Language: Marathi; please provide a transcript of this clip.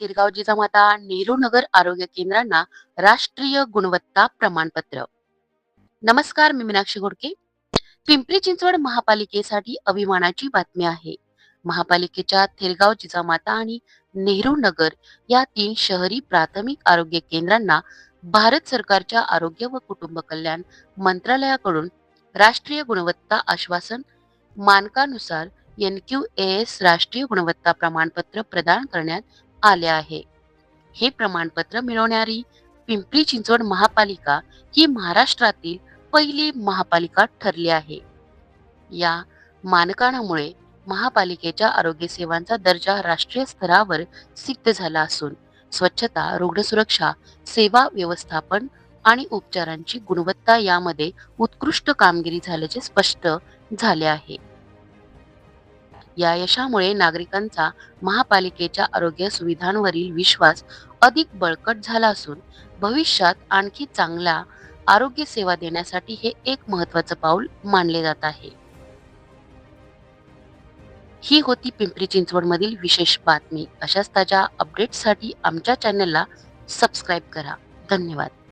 थिरगाव जिजामाता नेहरू नगर आरोग्य केंद्रांना राष्ट्रीय गुणवत्ता प्रमाणपत्र. नमस्कार, मी मीनाक्षी घोडके. पिंपरी चिंचवड महापालिकेसाठी अभिमानाची बातमी आहे. महापालिकेच्या थिरगाव जिजामाता आणि नेहरू नगर या 3 शहरी प्राथमिक आरोग्य केंद्रांना भारत सरकारच्या आरोग्य व कुटुंब कल्याण मंत्रालयाकडून राष्ट्रीय गुणवत्ता आश्वासन मानकानुसार NQAS राष्ट्रीय गुणवत्ता प्रमाणपत्र प्रदान करण्यात आले आहे. हे प्रमाणपत्र मिळवणारी पिंपरी चिंचवड महापालिका ही महाराष्ट्रातील पहिली महापालिका ठरली आहे. या मानकांमुळे महापालिकेच्या आरोग्य सेवांचा दर्जा राष्ट्रीय स्तरावर सिद्ध झाला असून स्वच्छता, रुग्णसुरक्षा, सेवा व्यवस्थापन आणि उपचारांची गुणवत्ता यामध्ये उत्कृष्ट कामगिरी झाल्याचे स्पष्ट झाले आहे. या यशामुळे नागरिकांचा महापालिकेच्या आरोग्य सुविधांवरील विश्वास अधिक बळकट झाला असून भविष्यात आणखी चांगल्या आरोग्य सेवा देण्यासाठी हे एक महत्त्वाचं पाऊल मानले जात आहे. ही होती पिंपरी चिंचवडमधील विशेष बातमी. अशाच ताज्या अपडेट्ससाठी आमच्या चॅनलला सबस्क्राईब करा. धन्यवाद.